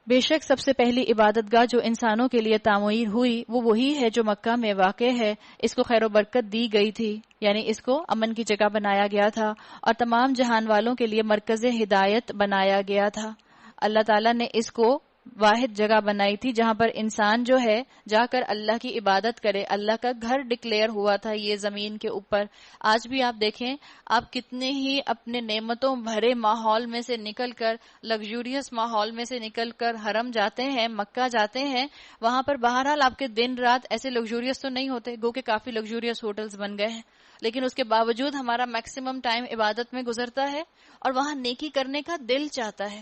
بے شک سب سے پہلی عبادت گاہ جو انسانوں کے لیے تعمیر ہوئی وہ وہی ہے جو مکہ میں واقع ہے. اس کو خیر و برکت دی گئی تھی، یعنی اس کو امن کی جگہ بنایا گیا تھا اور تمام جہان والوں کے لیے مرکز ہدایت بنایا گیا تھا. اللہ تعالیٰ نے اس کو واحد جگہ بنائی تھی جہاں پر انسان جو ہے جا کر اللہ کی عبادت کرے. اللہ کا گھر ڈکلیئر ہوا تھا یہ زمین کے اوپر. آج بھی آپ دیکھیں، آپ کتنے ہی اپنے نعمتوں بھرے ماحول میں سے نکل کر، لگژوریس ماحول میں سے نکل کر حرم جاتے ہیں، مکہ جاتے ہیں، وہاں پر بہرحال آپ کے دن رات ایسے لگژوریس تو نہیں ہوتے، گو کہ کافی لگژوریس ہوٹلز بن گئے ہیں، لیکن اس کے باوجود ہمارا میکسیمم ٹائم عبادت میں گزرتا ہے اور وہاں نیکی کرنے کا دل چاہتا ہے.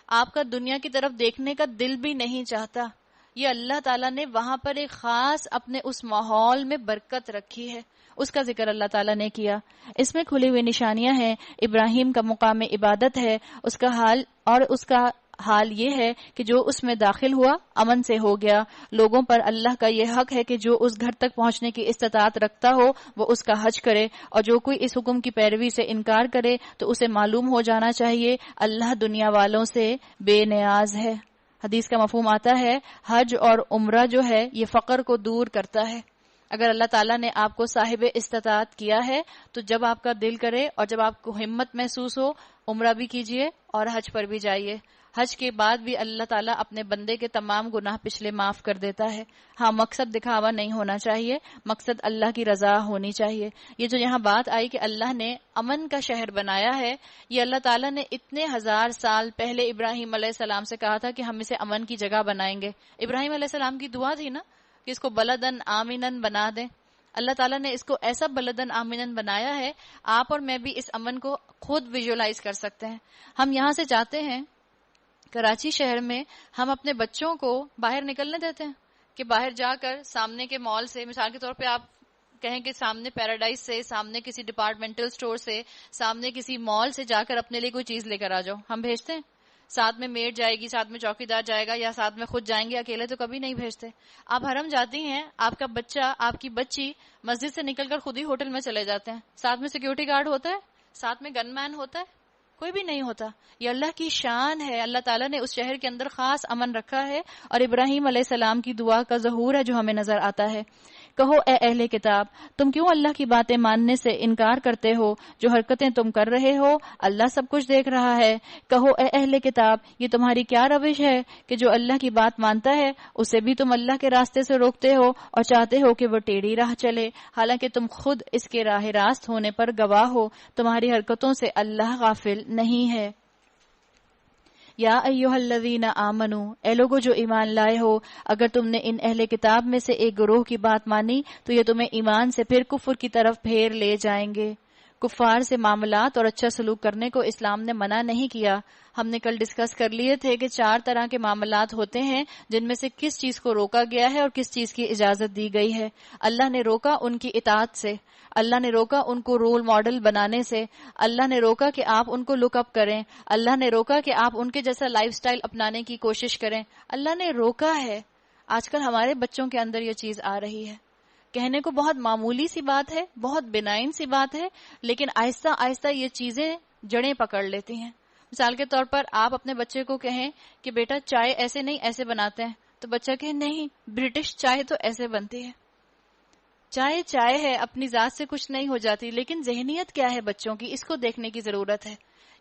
آپ کا دنیا کی طرف دیکھنے کا دل بھی نہیں چاہتا. یہ اللہ تعالیٰ نے وہاں پر ایک خاص اپنے اس ماحول میں برکت رکھی ہے، اس کا ذکر اللہ تعالیٰ نے کیا. اس میں کھلی ہوئی نشانیاں ہیں. ابراہیم کا مقام عبادت ہے، اس کا حال یہ ہے کہ جو اس میں داخل ہوا امن سے ہو گیا. لوگوں پر اللہ کا یہ حق ہے کہ جو اس گھر تک پہنچنے کی استطاعت رکھتا ہو وہ اس کا حج کرے، اور جو کوئی اس حکم کی پیروی سے انکار کرے تو اسے معلوم ہو جانا چاہیے اللہ دنیا والوں سے بے نیاز ہے. حدیث کا مفہوم آتا ہے حج اور عمرہ جو ہے یہ فقر کو دور کرتا ہے. اگر اللہ تعالیٰ نے آپ کو صاحب استطاعت کیا ہے تو جب آپ کا دل کرے اور جب آپ کو ہمت محسوس ہو، عمرہ بھی کیجئے اور حج پر بھی جائیے. حج کے بعد بھی اللہ تعالیٰ اپنے بندے کے تمام گناہ پچھلے معاف کر دیتا ہے. ہاں، مقصد دکھاوا نہیں ہونا چاہیے، مقصد اللہ کی رضا ہونی چاہیے. یہ جو یہاں بات آئی کہ اللہ نے امن کا شہر بنایا ہے، یہ اللہ تعالیٰ نے اتنے ہزار سال پہلے ابراہیم علیہ السلام سے کہا تھا کہ ہم اسے امن کی جگہ بنائیں گے. ابراہیم علیہ السلام کی دعا تھی نا کہ اس کو بلدن آمنن بنا دیں. اللہ تعالیٰ نے اس کو ایسا بلدن آمنن بنایا ہے، آپ اور میں بھی اس امن کو خود ویژولائز کر سکتے ہیں. ہم یہاں سے جاتے ہیں کراچی شہر میں، ہم اپنے بچوں کو باہر نکلنے دیتے ہیں کہ باہر جا کر سامنے کے مال سے، مثال کے طور پہ آپ کہیں کہ سامنے پیراڈائز سے، سامنے کسی ڈپارٹمنٹل سٹور سے، سامنے کسی مال سے جا کر اپنے لیے کوئی چیز لے کر آ جاؤ. ہم بھیجتے ہیں، ساتھ میں میڈ جائے گی، ساتھ میں چوکیدار جائے گا، یا ساتھ میں خود جائیں گے، اکیلے تو کبھی نہیں بھیجتے. آپ حرم جاتی ہیں، آپ کا بچہ، آپ کی بچی مسجد سے نکل کر خود ہی ہوٹل میں چلے جاتے ہیں. ساتھ میں سیکیورٹی گارڈ ہوتا ہے، ساتھ میں گن مین ہوتا ہے، کوئی بھی نہیں ہوتا. یہ اللہ کی شان ہے. اللہ تعالیٰ نے اس شہر کے اندر خاص امن رکھا ہے، اور ابراہیم علیہ السلام کی دعا کا ظہور ہے جو ہمیں نظر آتا ہے. کہو اے اہل کتاب، تم کیوں اللہ کی باتیں ماننے سے انکار کرتے ہو؟ جو حرکتیں تم کر رہے ہو اللہ سب کچھ دیکھ رہا ہے. کہو اے اہل کتاب، یہ تمہاری کیا روش ہے کہ جو اللہ کی بات مانتا ہے اسے بھی تم اللہ کے راستے سے روکتے ہو اور چاہتے ہو کہ وہ ٹیڑھی راہ چلے، حالانکہ تم خود اس کے راہ راست ہونے پر گواہ ہو. تمہاری حرکتوں سے اللہ غافل نہیں ہے. یا ایھا الذین آمنو، اے لوگو جو ایمان لائے ہو، اگر تم نے ان اہل کتاب میں سے ایک گروہ کی بات مانی تو یہ تمہیں ایمان سے پھر کفر کی طرف پھیر لے جائیں گے. کفار سے معاملات اور اچھا سلوک کرنے کو اسلام نے منع نہیں کیا. ہم نے کل ڈسکس کر لیے تھے کہ 4 طرح کے معاملات ہوتے ہیں جن میں سے کس چیز کو روکا گیا ہے اور کس چیز کی اجازت دی گئی ہے. اللہ نے روکا ان کی اطاعت سے، اللہ نے روکا ان کو رول ماڈل بنانے سے، اللہ نے روکا کہ آپ ان کو لک اپ کریں، اللہ نے روکا کہ آپ ان کے جیسا لائف سٹائل اپنانے کی کوشش کریں. اللہ نے روکا ہے. آج کل ہمارے بچوں کے اندر یہ چیز آ رہی ہے. کہنے کو بہت معمولی سی بات ہے، بہت بنائن سی بات ہے، لیکن آہستہ آہستہ یہ چیزیں جڑیں پکڑ لیتی ہیں. مثال کے طور پر آپ اپنے بچے کو کہیں کہ بیٹا چائے ایسے نہیں ایسے بناتے ہیں، تو بچہ کہے نہیں، برٹش چائے تو ایسے بنتی ہے. چائے چائے ہے، اپنی ذات سے کچھ نہیں ہو جاتی، لیکن ذہنیت کیا ہے بچوں کی، اس کو دیکھنے کی ضرورت ہے.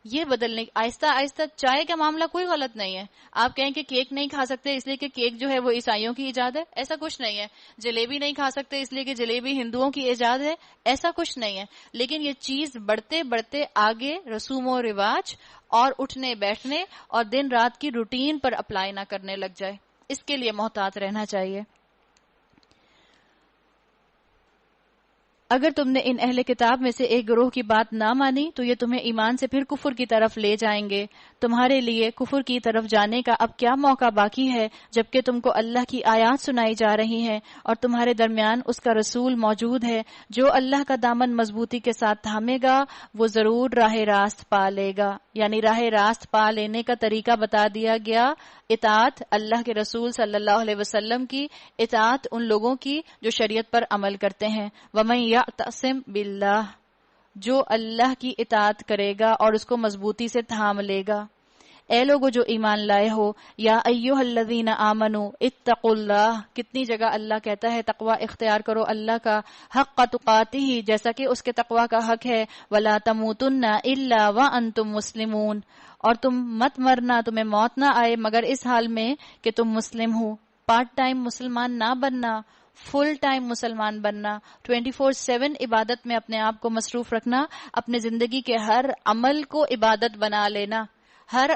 یہ بدلنے آہستہ آہستہ. چائے کا معاملہ کوئی غلط نہیں ہے. آپ کہیں کہ کیک نہیں کھا سکتے اس لیے کہ کیک جو ہے وہ عیسائیوں کی ایجاد ہے، ایسا کچھ نہیں ہے. جلیبی نہیں کھا سکتے اس لیے کہ جلیبی ہندوؤں کی ایجاد ہے، ایسا کچھ نہیں ہے. لیکن یہ چیز بڑھتے بڑھتے آگے رسوم و رواج اور اٹھنے بیٹھنے اور دن رات کی روٹین پر اپلائی نہ کرنے لگ جائے، اس کے لیے محتاط رہنا چاہیے. اگر تم نے ان اہل کتاب میں سے ایک گروہ کی بات نہ مانی تو یہ تمہیں ایمان سے پھر کفر کی طرف لے جائیں گے. تمہارے لیے کفر کی طرف جانے کا اب کیا موقع باقی ہے جبکہ تم کو اللہ کی آیات سنائی جا رہی ہیں اور تمہارے درمیان اس کا رسول موجود ہے. جو اللہ کا دامن مضبوطی کے ساتھ تھامے گا وہ ضرور راہ راست پا لے گا. یعنی راہ راست پا لینے کا طریقہ بتا دیا گیا. اطاعت اللہ کے رسول صلی اللہ علیہ وسلم کی، اطاعت ان لوگوں کی جو شریعت پر عمل کرتے ہیں. وَمَن یعتصم باللہ، جو اللہ کی اطاعت کرے گا اور اس کو مضبوطی سے تھام لے گا. اے لوگو جو ایمان لائے ہو، یا ایھا الذین آمنو اتقوا اللہ، کتنی جگہ اللہ کہتا ہے تقوی اختیار کرو اللہ کا، حق تقاتہ، جیسا کہ اس کے تقوی کا حق ہے، ولا تموتن الا وانتم مسلمون، اور تم مت مرنا، تمہیں موت نہ آئے مگر اس حال میں کہ تم مسلم ہو۔ پارٹ ٹائم مسلمان نہ بننا، فل ٹائم مسلمان بننا، 24/7 عبادت میں اپنے آپ کو مصروف رکھنا، اپنے زندگی کے ہر عمل کو عبادت بنا لینا، ہر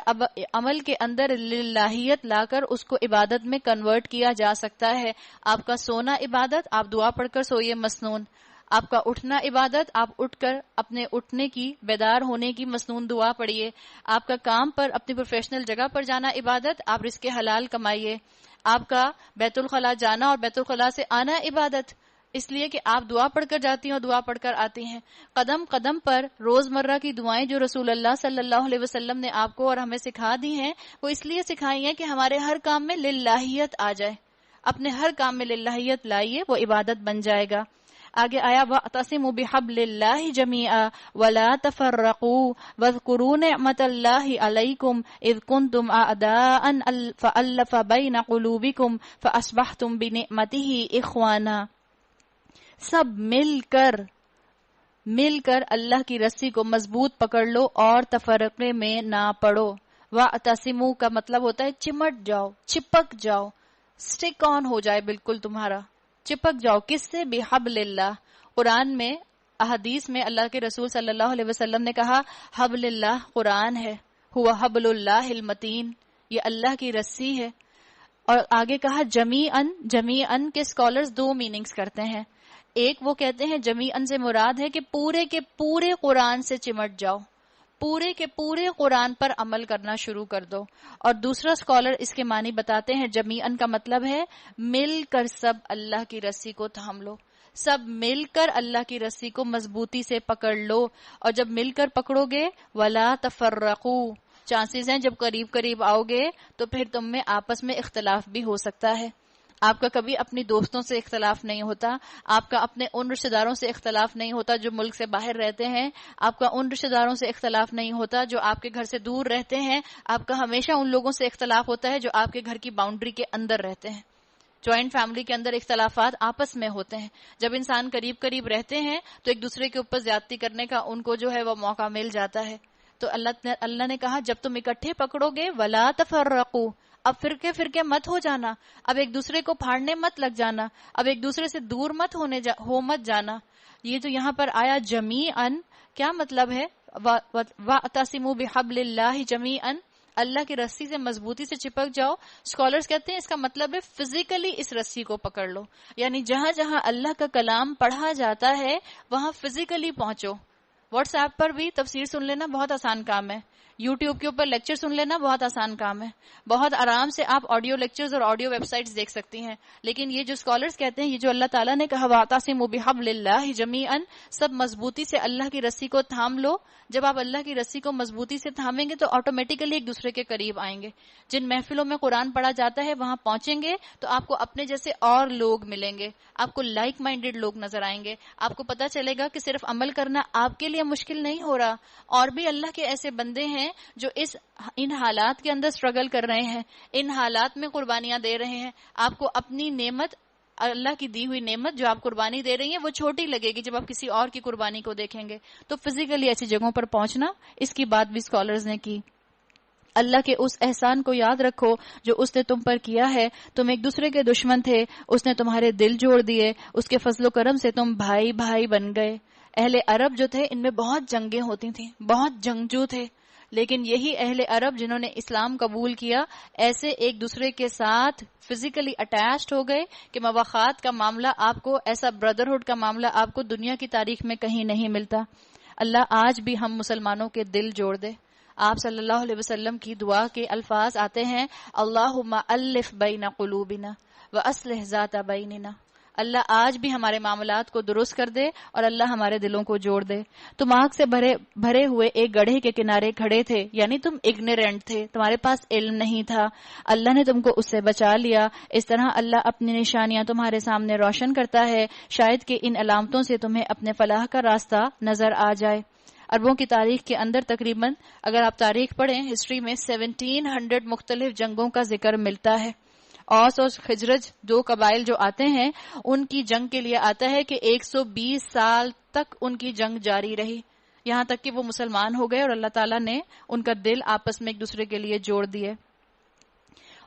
عمل کے اندر للہیت لا کر اس کو عبادت میں کنورٹ کیا جا سکتا ہے۔ آپ کا سونا عبادت، آپ دعا پڑھ کر سوئیے مسنون۔ آپ کا اٹھنا عبادت، آپ اٹھ کر اپنے اٹھنے کی، بیدار ہونے کی مسنون دعا پڑھیے۔ آپ کا کام پر، اپنی پروفیشنل جگہ پر جانا عبادت، آپ رزق حلال کمائیے۔ آپ کا بیت الخلاء جانا اور بیت الخلاء سے آنا عبادت، اس لیے کہ آپ دعا پڑھ کر جاتی ہیں اور دعا پڑھ کر آتی ہیں۔ قدم قدم پر روزمرہ کی دعائیں جو رسول اللہ صلی اللہ علیہ وسلم نے آپ کو اور ہمیں سکھا دی ہیں، وہ اس لیے سکھائی ہیں کہ ہمارے ہر کام میں للہیت آ جائے۔ اپنے ہر کام میں للہیت لائیے، وہ عبادت بن جائے گا۔ آگے آیا وَاعْتَصِمُوا بِحَبْلِ اللَّهِ جَمِيعًا وَلَا تَفَرَّقُوا وَاذْكُرُوا نِعْمَةَ اللَّهِ عَلَيْكُمْ إِذْ كُنْتُمْ أَعْدَاءً فَأَلَّفَ بَيْنَ قُلُوبِكُمْ فَأَصْبَحْتُمْ بِنِعْمَتِهِ إِخْوَانًا۔ سب مل کر اللہ کی رسی کو مضبوط پکڑ لو اور تفرقے میں نہ پڑو۔ وَاعْتَصِمُوا کا مطلب ہوتا ہے چمٹ جاؤ، چپک جاؤ، سٹک آن ہو جائے بالکل تمہارا، چپک جاؤ۔ کس سے؟ بحبل اللہ۔ قرآن میں، احادیث میں اللہ کے رسول صلی اللہ علیہ وسلم نے کہا حبل اللہ قرآن ہے، ہوا حبل اللہ المتین، یہ اللہ کی رسی ہے۔ اور آگے کہا جمیعاً، جمیعاً کے اسکالرز دو میننگز کرتے ہیں۔ ایک وہ کہتے ہیں جمیعاً سے مراد ہے کہ پورے کے پورے قرآن سے چمٹ جاؤ، پورے کے پورے قرآن پر عمل کرنا شروع کر دو۔ اور دوسرا اسکالر اس کے معنی بتاتے ہیں جمیعاً کا مطلب ہے مل کر سب اللہ کی رسی کو تھام لو، سب مل کر اللہ کی رسی کو مضبوطی سے پکڑ لو۔ اور جب مل کر پکڑو گے ولا تفرقوا، چانسز ہیں جب قریب قریب آؤ گے تو پھر تم میں آپس میں اختلاف بھی ہو سکتا ہے۔ آپ کا کبھی اپنی دوستوں سے اختلاف نہیں ہوتا، آپ کا اپنے ان رشتہ داروں سے اختلاف نہیں ہوتا جو ملک سے باہر رہتے ہیں، آپ کا ان رشتہ داروں سے اختلاف نہیں ہوتا جو آپ کے گھر سے دور رہتے ہیں، آپ کا ہمیشہ ان لوگوں سے اختلاف ہوتا ہے جو آپ کے گھر کی باؤنڈری کے اندر رہتے ہیں۔ جوائنٹ فیملی کے اندر اختلافات آپس میں ہوتے ہیں۔ جب انسان قریب قریب رہتے ہیں تو ایک دوسرے کے اوپر زیادتی کرنے کا ان کو جو ہے وہ موقع مل جاتا ہے۔ تو اللہ نے کہا جب تم اکٹھے پکڑو گے ولا تفرقوا، اب فرقے فرقے مت ہو جانا، اب ایک دوسرے کو پھاڑنے مت لگ جانا، اب ایک دوسرے سے دور مت مت جانا۔ یہ جو یہاں پر آیا جمیعاً، کیا مطلب ہے؟ وَاعْتَصِمُوا بِحَبْلِ اللَّهِ جَمِيعًا، اللہ کی رسی سے مضبوطی سے چپک جاؤ۔ اسکالرز کہتے ہیں اس کا مطلب ہے فزیکلی اس رسی کو پکڑ لو، یعنی جہاں جہاں اللہ کا کلام پڑھا جاتا ہے وہاں فزیکلی پہنچو۔ واٹس ایپ پر بھی تفسیر سن لینا بہت آسان کام ہے، یوٹیوب کے اوپر لیکچر سن لینا بہت آسان کام ہے، بہت آرام سے آپ آڈیو لیکچرز اور آڈیو ویب سائٹس دیکھ سکتی ہیں۔ لیکن یہ جو اسکالرز کہتے ہیں، یہ جو اللہ تعالیٰ نے کہا وَاعْتَصِمُوا بِحَبْلِ اللَّهِ جَمِيعًا، سب مضبوطی سے اللہ کی رسی کو تھام لو۔ جب آپ اللہ کی رسی کو مضبوطی سے تھامیں گے تو آٹومیٹیکلی ایک دوسرے کے قریب آئیں گے۔ جن محفلوں میں قرآن پڑھا جاتا ہے وہاں پہنچیں گے تو آپ کو اپنے جیسے اور لوگ ملیں گے، آپ کو لائک مائنڈیڈ لوگ نظر آئیں گے، آپ کو پتہ چلے گا کہ صرف عمل کرنا آپ کے لیے مشکل نہیں ہو رہا، اور بھی اللہ کے ایسے بندے ہیں جو ان حالات کے اندر سٹرگل کر رہے ہیں، ان حالات میں قربانیاں دے رہے ہیں۔ آپ کو اپنی نعمت، اللہ کی دی ہوئی نعمت جو آپ قربانی دے رہی ہیں وہ چھوٹی لگے گی جب آپ کسی اور کی قربانی کو دیکھیں گے۔ تو فزیکلی ایسی جگہوں پر پہنچنا، اس کی بات بھی اسکالرز نے کی۔ اللہ کے اس احسان کو یاد رکھو جو اس نے تم پر کیا ہے۔ تم ایک دوسرے کے دشمن تھے، اس نے تمہارے دل جوڑ دیے، اس کے فضل و کرم سے تم بھائی بھائی بن گئے۔ اہل عرب جو تھے ان میں بہت جنگیں ہوتی تھیں، بہت جنگجو تھے، لیکن یہی اہل عرب جنہوں نے اسلام قبول کیا ایسے ایک دوسرے کے ساتھ فزیکلی اٹیچڈ ہو گئے کہ مواخات کا معاملہ آپ کو، ایسا بردرہڈ کا معاملہ آپ کو دنیا کی تاریخ میں کہیں نہیں ملتا۔ اللہ آج بھی ہم مسلمانوں کے دل جوڑ دے۔ آپ صلی اللہ علیہ وسلم کی دعا کے الفاظ آتے ہیں اللہم الف بین قلوبنا واصلح ذات بیننا، اللہ آج بھی ہمارے معاملات کو درست کر دے اور اللہ ہمارے دلوں کو جوڑ دے۔ تم آگ سے بھرے ہوئے ایک گڑھے کے کنارے کھڑے تھے، یعنی تم اگنورینٹ تھے، تمہارے پاس علم نہیں تھا، اللہ نے تم کو اس سے بچا لیا۔ اس طرح اللہ اپنی نشانیاں تمہارے سامنے روشن کرتا ہے، شاید کہ ان علامتوں سے تمہیں اپنے فلاح کا راستہ نظر آ جائے۔ عربوں کی تاریخ کے اندر تقریباً اگر آپ تاریخ پڑھیں ہسٹری میں 1700 مختلف جنگوں کا ذکر ملتا ہے. اوس اور خزرج دو قبائل جو آتے ہیں ان کی جنگ کے لیے آتا ہے کہ 120 سال تک ان کی جنگ جاری رہی، یہاں تک کہ وہ مسلمان ہو گئے اور اللہ تعالیٰ نے ان کا دل آپس میں ایک دوسرے کے لیے جوڑ دیے.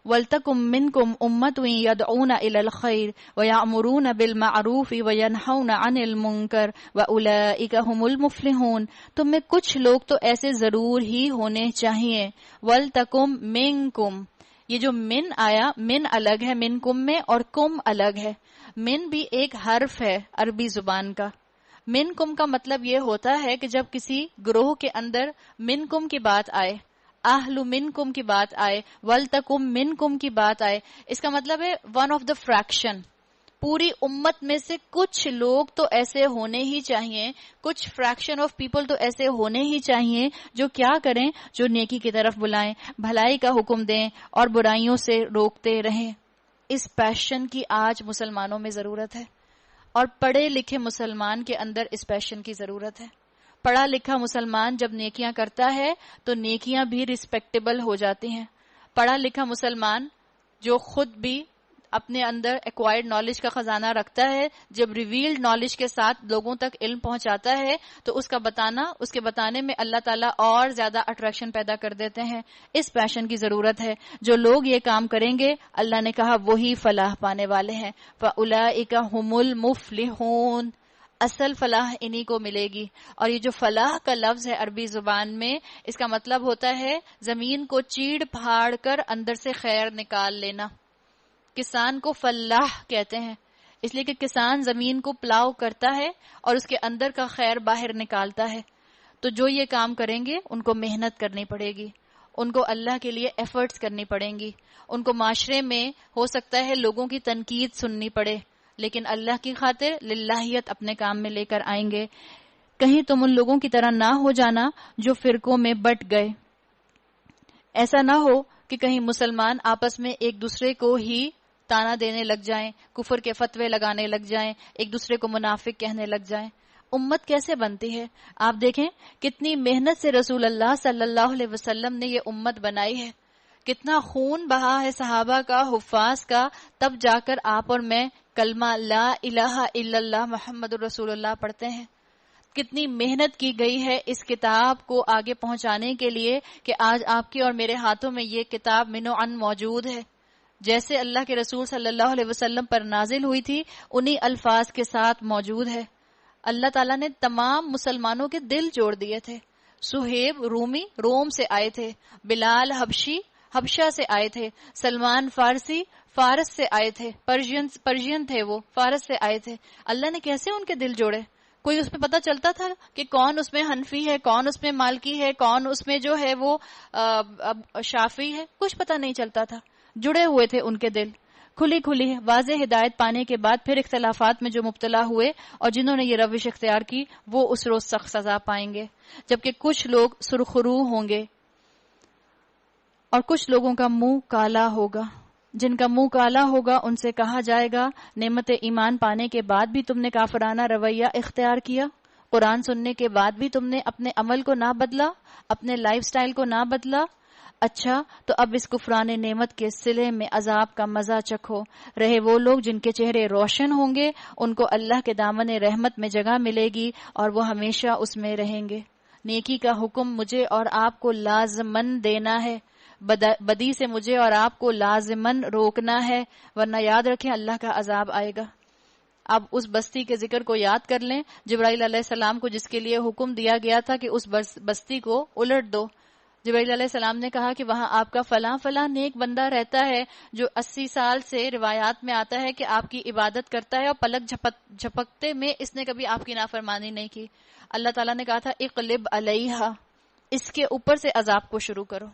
وَلْتَكُمْ مِنْكُمْ أُمَّةٌ يَدْعُونَ إِلَى الْخَيْرِ وَيَأْمُرُونَ بِالْمَعْرُوفِ وَيَنْهَوْنَ عَنِ الْمُنْكَرِ وَأُولَئِكَ هُمُ الْمُفْلِحُونَ. تم میں کچھ لوگ تو ایسے ضرور ہی ہونے چاہیے. وَلْتَكُمْ مِنْكُمْ، یہ جو من آیا، من الگ ہے منکم میں اور کم الگ ہے. من بھی ایک حرف ہے عربی زبان کا. منکم کا مطلب یہ ہوتا ہے کہ جب کسی گروہ کے اندر منکم کی بات آئے، اہل منکم کی بات آئے، ولتکم منکم کی بات آئے، اس کا مطلب ہے ون آف دا فریکشن. پوری امت میں سے کچھ لوگ تو ایسے ہونے ہی چاہیے، کچھ فریکشن آف پیپل تو ایسے ہونے ہی چاہیے جو کیا کریں، جو نیکی کی طرف بلائیں، بھلائی کا حکم دیں اور برائیوں سے روکتے رہیں. اس پیشن کی آج مسلمانوں میں ضرورت ہے، اور پڑھے لکھے مسلمان کے اندر اس پیشن کی ضرورت ہے. پڑھا لکھا مسلمان جب نیکیاں کرتا ہے تو نیکیاں بھی ریسپیکٹیبل ہو جاتی ہیں. پڑھا لکھا مسلمان جو خود بھی اپنے اندر ایکوائرڈ نالج کا خزانہ رکھتا ہے، جب ریویلڈ نالج کے ساتھ لوگوں تک علم پہنچاتا ہے تو اس کا بتانا، اس کے بتانے میں اللہ تعالیٰ اور زیادہ اٹریکشن پیدا کر دیتے ہیں. اس پیشن کی ضرورت ہے. جو لوگ یہ کام کریں گے اللہ نے کہا وہی فلاح پانے والے ہیں. فَأُولَئِكَ هُمُ الْمُفْلِحُونَ، اصل فلاح انہی کو ملے گی. اور یہ جو فلاح کا لفظ ہے عربی زبان میں، اس کا مطلب ہوتا ہے زمین کو چیڑ پھاڑ کر اندر سے خیر نکال لینا. کسان کو فلاح کہتے ہیں اس لیے کہ کسان زمین کو پلاؤ کرتا ہے اور اس کے اندر کا خیر باہر نکالتا ہے. تو جو یہ کام کریں گے ان کو محنت کرنی پڑے گی، ان کو اللہ کے لیے ایفرٹس کرنی پڑیں گی، ان کو معاشرے میں ہو سکتا ہے لوگوں کی تنقید سننی پڑے، لیکن اللہ کی خاطر للہیت اپنے کام میں لے کر آئیں گے. کہیں تم ان لوگوں کی طرح نہ ہو جانا جو فرقوں میں بٹ گئے. ایسا نہ ہو کہ کہیں مسلمان آپس میں ایک دوسرے کو ہی تانا دینے لگ جائیں، کفر کے فتوے لگانے لگ جائیں، ایک دوسرے کو منافق کہنے لگ جائیں. امت کیسے بنتی ہے؟ آپ دیکھیں کتنی محنت سے رسول اللہ صلی اللہ علیہ وسلم نے یہ امت بنائی ہے، کتنا خون بہا ہے صحابہ کا، حفاظ کا، تب جا کر آپ اور میں کلمہ لا الہ الا اللہ محمد رسول اللہ پڑھتے ہیں. کتنی محنت کی گئی ہے اس کتاب کو آگے پہنچانے کے لیے کہ آج آپ کے اور میرے ہاتھوں میں یہ کتاب من و عن موجود ہے. جیسے اللہ کے رسول صلی اللہ علیہ وسلم پر نازل ہوئی تھی انہی الفاظ کے ساتھ موجود ہے. اللہ تعالیٰ نے تمام مسلمانوں کے دل جوڑ دیے تھے. صہیب رومی روم سے آئے تھے، بلال حبشی حبشہ سے آئے تھے، سلمان فارسی فارس سے آئے تھے، پرشین تھے وہ، فارس سے آئے تھے. اللہ نے کیسے ان کے دل جوڑے؟ کوئی اس میں پتہ چلتا تھا کہ کون اس میں حنفی ہے، کون اس میں مالکی ہے، کون اس میں جو ہے وہ شافعی ہے؟ کچھ پتہ نہیں چلتا تھا. جڑے ہوئے تھے ان کے دل. کھلی کھلی واضح ہدایت پانے کے بعد پھر اختلافات میں جو مبتلا ہوئے اور جنہوں نے یہ روش اختیار کی وہ اس روز سخت سزا پائیں گے. جبکہ کچھ لوگ سرخرو ہوں گے اور کچھ لوگوں کا منہ کالا ہوگا. جن کا منہ کالا ہوگا ان سے کہا جائے گا نعمت ایمان پانے کے بعد بھی تم نے کافرانہ رویہ اختیار کیا، قرآن سننے کے بعد بھی تم نے اپنے عمل کو نہ بدلا، اپنے لائف سٹائل کو نہ بدلا. اچھا تو اب اس کفران نعمت کے صلے میں عذاب کا مزہ چکھو. رہے وہ لوگ جن کے چہرے روشن ہوں گے ان کو اللہ کے دامن رحمت میں جگہ ملے گی اور وہ ہمیشہ اس میں رہیں گے. نیکی کا حکم مجھے اور آپ کو لازمن دینا ہے، بدی سے مجھے اور آپ کو لازمن روکنا ہے، ورنہ یاد رکھیں اللہ کا عذاب آئے گا. اب اس بستی کے ذکر کو یاد کر لیں جبرائیل علیہ السلام کو جس کے لیے حکم دیا گیا تھا کہ اس بستی کو الٹ دو. جبرائیل علیہ السلام نے کہا کہ وہاں آپ کا فلاں فلاں نیک بندہ رہتا ہے جو 80 سال سے روایات میں آتا ہے کہ آپ کی عبادت کرتا ہے اور پلک جھپکتے میں اس نے کبھی آپ کی نافرمانی نہیں کی. اللہ تعالیٰ نے کہا تھا اقلب علیہا، اس کے اوپر سے عذاب کو شروع کرو.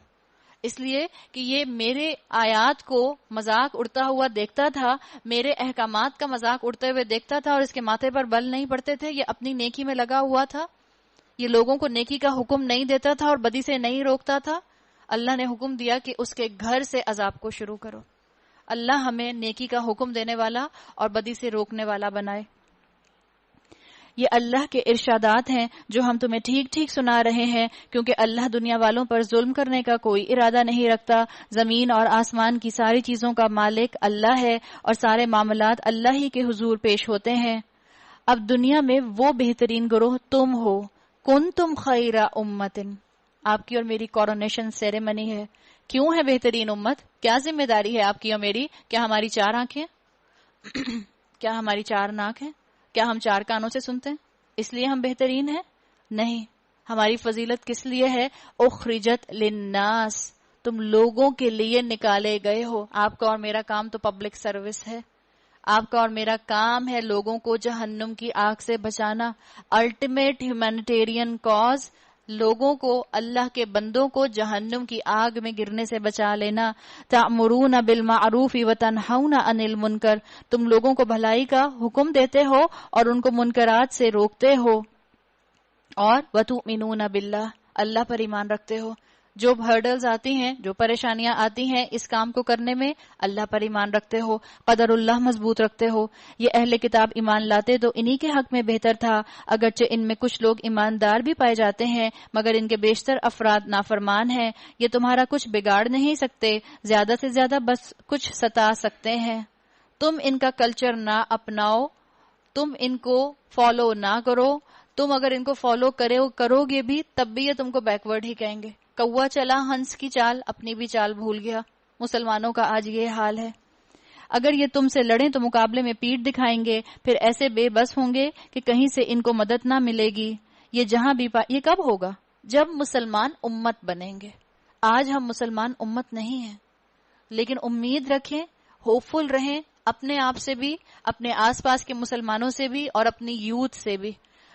اس لیے کہ یہ میرے آیات کو مذاق اڑتا ہوا دیکھتا تھا، میرے احکامات کا مذاق اڑتے ہوئے دیکھتا تھا اور اس کے ماتھے پر بل نہیں پڑتے تھے. یہ اپنی نیکی میں لگا ہوا تھا، یہ لوگوں کو نیکی کا حکم نہیں دیتا تھا اور بدی سے نہیں روکتا تھا. اللہ نے حکم دیا کہ اس کے گھر سے عذاب کو شروع کرو. اللہ ہمیں نیکی کا حکم دینے والا اور بدی سے روکنے والا بنائے. یہ اللہ کے ارشادات ہیں جو ہم تمہیں ٹھیک ٹھیک سنا رہے ہیں، کیونکہ اللہ دنیا والوں پر ظلم کرنے کا کوئی ارادہ نہیں رکھتا۔ زمین اور آسمان کی ساری چیزوں کا مالک اللہ ہے اور سارے معاملات اللہ ہی کے حضور پیش ہوتے ہیں۔ اب دنیا میں وہ بہترین گروہ تم ہو، کنتم خیر امت، آپ کی اور میری کورونیشن سیریمنی ہے۔ کیوں ہے بہترین امت؟ کیا ذمہ داری ہے آپ کی اور میری؟ کیا ہماری 4 آنکھیں؟ کیا ہماری 4 ناک ہیں؟ کیا ہم 4 کانوں سے سنتے ہیں اس لیے ہم بہترین ہیں؟ نہیں، ہماری فضیلت کس لیے ہے؟ اخرجت للناس، تم لوگوں کے لیے نکالے گئے ہو۔ آپ کا اور میرا کام تو پبلک سروس ہے، آپ کا اور میرا کام ہے لوگوں کو جہنم کی آگ سے بچانا۔ الٹیمیٹ ہیومینیٹیرین کاز، لوگوں کو، اللہ کے بندوں کو جہنم کی آگ میں گرنے سے بچا لینا۔ تأمرون بالمعروف وتنہون عن المنکر، تم لوگوں کو بھلائی کا حکم دیتے ہو اور ان کو منکرات سے روکتے ہو، اور وتؤمنون باللہ، اللہ پر ایمان رکھتے ہو۔ جو ہرڈلز آتی ہیں، جو پریشانیاں آتی ہیں اس کام کو کرنے میں، اللہ پر ایمان رکھتے ہو، قدر اللہ مضبوط رکھتے ہو۔ یہ اہل کتاب ایمان لاتے تو انہی کے حق میں بہتر تھا، اگرچہ ان میں کچھ لوگ ایماندار بھی پائے جاتے ہیں، مگر ان کے بیشتر افراد نافرمان ہیں۔ یہ تمہارا کچھ بگاڑ نہیں سکتے، زیادہ سے زیادہ بس کچھ ستا سکتے ہیں۔ تم ان کا کلچر نہ اپناؤ، تم ان کو فالو نہ کرو۔ تم اگر ان کو فالو کرو گے بھی تب بھی یہ تم کو بیکورڈ ہی کہیں گے۔ کوا چلا ہنس کی چال، اپنی بھی چال بھول گیا۔ مسلمانوں کا آج یہ حال ہے۔ اگر یہ تم سے لڑیں تو مقابلے میں پیٹھ دکھائیں گے، پھر ایسے بے بس ہوں گے کہ کہیں سے ان کو مدد نہ ملے گی۔ یہ جہاں بھی یہ کب ہوگا؟ جب مسلمان امت بنیں گے۔ آج ہم مسلمان امت نہیں ہیں، لیکن امید رکھیں، ہوپفل رہیں، اپنے آپ سے بھی، اپنے آس پاس کے مسلمانوں سے بھی، اور اپنی یوتھ سے بھی۔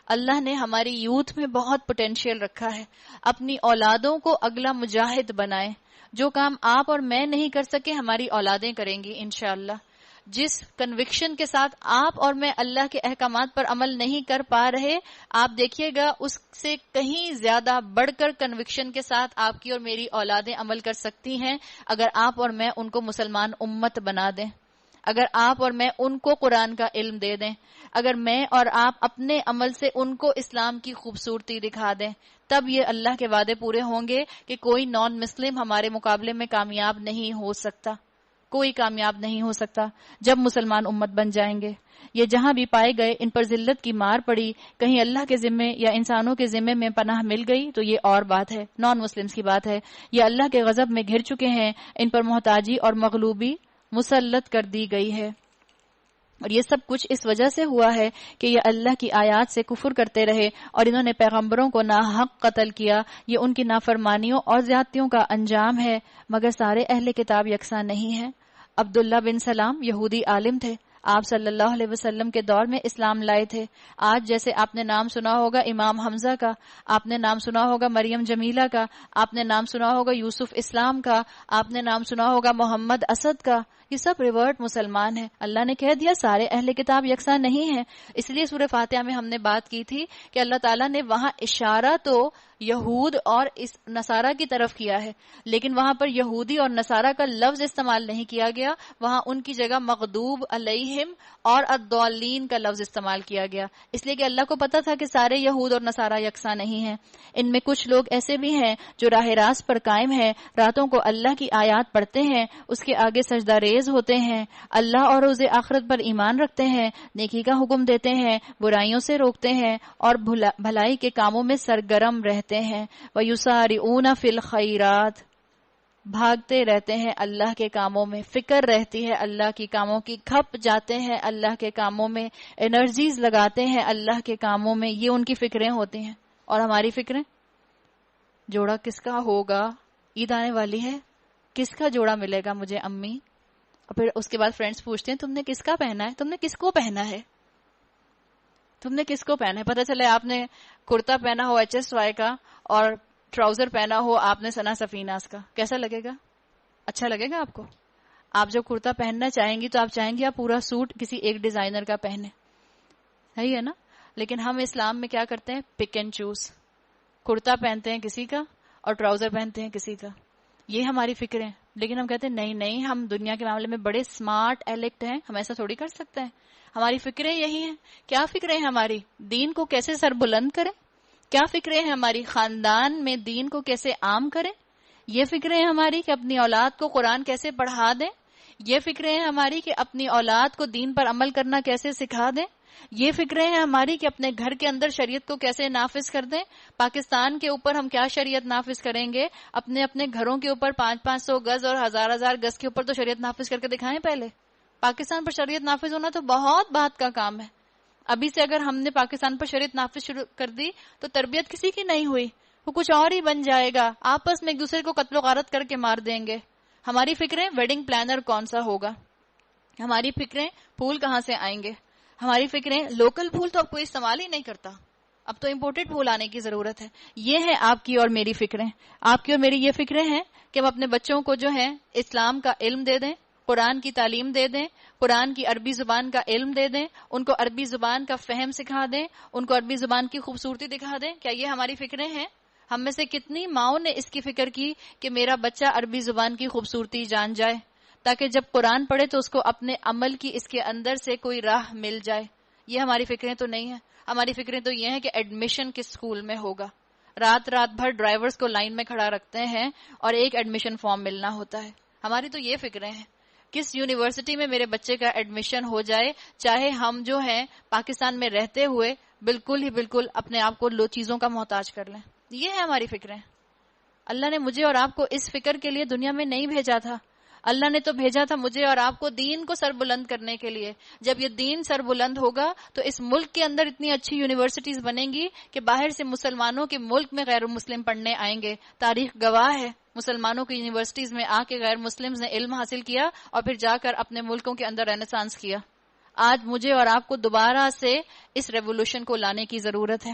اللہ نے ہماری یوتھ میں بہت پوٹینشیل رکھا ہے۔ اپنی اولادوں کو اگلا مجاہد بنائیں۔ جو کام آپ اور میں نہیں کر سکے ہماری اولادیں کریں گی انشاءاللہ۔ جس کنوکشن کے ساتھ آپ اور میں اللہ کے احکامات پر عمل نہیں کر پا رہے، آپ دیکھیے گا اس سے کہیں زیادہ بڑھ کر کنوکشن کے ساتھ آپ کی اور میری اولادیں عمل کر سکتی ہیں، اگر آپ اور میں ان کو مسلمان امت بنا دیں، اگر آپ اور میں ان کو قرآن کا علم دے دیں، اگر میں اور آپ اپنے عمل سے ان کو اسلام کی خوبصورتی دکھا دیں، تب یہ اللہ کے وعدے پورے ہوں گے کہ کوئی نان مسلم ہمارے مقابلے میں کامیاب نہیں ہو سکتا، کوئی کامیاب نہیں ہو سکتا جب مسلمان امت بن جائیں گے۔ یہ جہاں بھی پائے گئے ان پر ذلت کی مار پڑی، کہیں اللہ کے ذمے یا انسانوں کے ذمے میں پناہ مل گئی تو یہ اور بات ہے، نان مسلمز کی بات ہے۔ یہ اللہ کے غضب میں گھر چکے ہیں، ان پر محتاجی اور مغلوبی مسلط کر دی گئی ہے، اور یہ سب کچھ اس وجہ سے ہوا ہے کہ یہ اللہ کی آیات سے کفر کرتے رہے اور انہوں نے پیغمبروں کو ناحق قتل کیا۔ یہ ان کی نافرمانیوں اور زیادتیوں کا انجام ہے، مگر سارے اہل کتاب یکساں نہیں ہیں۔ عبداللہ بن سلام یہودی عالم تھے، آپ صلی اللہ علیہ وسلم کے دور میں اسلام لائے تھے۔ آج جیسے آپ نے نام سنا ہوگا امام حمزہ کا، آپ نے نام سنا ہوگا مریم جمیلہ کا، آپ نے نام سنا ہوگا یوسف اسلام کا، آپ نے نام سنا ہوگا محمد اسد کا، یہ سب ریورٹ مسلمان ہیں۔ اللہ نے کہہ دیا سارے اہل کتاب یکساں نہیں ہیں۔ اس لیے سورہ فاتحہ میں ہم نے بات کی تھی کہ اللہ تعالیٰ نے وہاں اشارہ تو یہود اور نصارہ کی طرف کیا ہے، لیکن وہاں پر یہودی اور نصارہ کا لفظ استعمال نہیں کیا گیا، وہاں ان کی جگہ مغضوب علیہم اور الضالین کا لفظ استعمال کیا گیا، اس لیے کہ اللہ کو پتا تھا کہ سارے یہود اور نصارہ یکساں نہیں ہیں۔ ان میں کچھ لوگ ایسے بھی ہیں جو راہ راست پر قائم ہیں، راتوں کو اللہ کی آیات پڑھتے ہیں، اس کے آگے سجدہ ریز ہوتے ہیں، اللہ اور روز آخرت پر ایمان رکھتے ہیں، نیکی کا حکم دیتے ہیں، برائیوں سے روکتے ہیں، اور بھلائی کے کاموں میں سرگرم رہتے ہیں۔ وَيُسَارِعُونَ فِي الْخَيْرَاتِ، بھاگتے رہتے ہیں اللہ کے کاموں میں، فکر رہتی ہے اللہ کی کاموں کی، کھپ جاتے ہیں اللہ کے کاموں میں، انرجیز لگاتے ہیں اللہ کے کاموں میں، یہ ان کی فکریں ہوتی ہیں۔ اور ہماری فکریں، جوڑا کس کا ہوگا، عید آنے والی ہے، کس کا جوڑا ملے گا مجھے امی، اور پھر اس کے بعد فرینڈز پوچھتے ہیں تم نے کس کا پہنا ہے، تم نے کس کو پہنا ہے، تم نے کس کو پہنا ہے۔ پتہ چلے آپ نے کرتا پہنا ہو HSY کا اور ٹراؤزر پہنا ہو آپ نے ثنا سفیناز کا، کیسا لگے گا؟ اچھا لگے گا آپ کو؟ آپ جب کرتا پہننا چاہیں گی تو آپ چاہیں گی آپ پورا سوٹ کسی ایک ڈیزائنر کا پہنے، ہے نا؟ لیکن ہم اسلام میں کیا کرتے ہیں؟ پک اینڈ چوز، کرتا پہنتے ہیں کسی کا اور ٹراؤزر پہنتے ہیں کسی کا۔ یہ ہماری فکریں، لیکن ہم کہتے ہیں نہیں ہم دنیا کے معاملے میں بڑے سمارٹ ایلیکٹ ہیں، ہم ایسا تھوڑی کر سکتے ہیں. ہماری فکریں یہی ہیں. کیا فکریں ہیں ہماری؟ دین کو کیسے سر بلند کریں. کیا فکریں ہیں ہماری؟ خاندان میں دین کو کیسے عام کریں. یہ فکریں ہیں ہماری کہ اپنی اولاد کو قرآن کیسے پڑھا دیں. یہ فکریں ہیں ہماری کہ اپنی اولاد کو دین پر عمل کرنا کیسے سکھا دیں. یہ فکریں ہیں ہماری کہ اپنے گھر کے اندر شریعت کو کیسے نافذ کر دیں. پاکستان کے اوپر ہم کیا شریعت نافذ کریں گے؟ اپنے اپنے گھروں کے اوپر 500 گز اور 1000 گز کے اوپر تو شریعت نافذ کر کے دکھائیں. پہلے پاکستان پر شریعت نافذ ہونا تو بہت بات کا کام ہے. ابھی سے اگر ہم نے پاکستان پر شریعت نافذ شروع کر دی تو تربیت کسی کی نہیں ہوئی، وہ کچھ اور ہی بن جائے گا. آپس میں ایک دوسرے کو قتل و غارت کر کے مار دیں گے. ہماری فکریں ویڈنگ پلانر کون سا ہوگا. ہماری فکریں پھول کہاں سے آئیں گے. ہماری فکریں لوکل پھول تو اب کوئی استعمال ہی نہیں کرتا، اب تو امپورٹڈ پھول آنے کی ضرورت ہے. یہ ہے آپ کی اور میری فکریں. آپ کی اور میری یہ فکریں ہیں کہ ہم اپنے بچوں کو جو ہے اسلام کا علم دے دیں، قرآن کی تعلیم دے دیں، قرآن کی عربی زبان کا علم دے دیں، ان کو عربی زبان کا فہم سکھا دیں، ان کو عربی زبان کی خوبصورتی دکھا دیں. کیا یہ ہماری فکریں ہیں؟ ہم میں سے کتنی ماؤں نے اس کی فکر کی کہ میرا بچہ عربی زبان کی خوبصورتی جان جائے تاکہ جب قرآن پڑھے تو اس کو اپنے عمل کی اس کے اندر سے کوئی راہ مل جائے. یہ ہماری فکریں تو نہیں ہیں. ہماری فکریں تو یہ ہیں کہ ایڈمیشن کس اسکول میں ہوگا. رات بھر ڈرائیورز کو لائن میں کھڑا رکھتے ہیں اور ایک ایڈمیشن فارم ملنا ہوتا ہے. ہماری تو یہ فکریں ہیں. کس یونیورسٹی میں میرے بچے کا ایڈمیشن ہو جائے، چاہے ہم جو ہیں پاکستان میں رہتے ہوئے بالکل اپنے آپ کو چیزوں کا محتاج کر لیں. یہ ہے ہماری فکریں. اللہ نے مجھے اور آپ کو اس فکر کے لیے دنیا میں نہیں بھیجا تھا. اللہ نے تو بھیجا تھا مجھے اور آپ کو دین کو سر بلند کرنے کے لیے. جب یہ دین سر بلند ہوگا تو اس ملک کے اندر اتنی اچھی یونیورسٹیز بنیں گی کہ باہر سے مسلمانوں کے ملک میں غیر مسلم پڑھنے آئیں گے. تاریخ گواہ ہے، مسلمانوں کی یونیورسٹیز میں آ کے غیر مسلمز نے علم حاصل کیا اور پھر جا کر اپنے ملکوں کے اندر رینیسانس کیا. آج مجھے اور آپ کو دوبارہ سے اس ریولوشن کو لانے کی ضرورت ہے.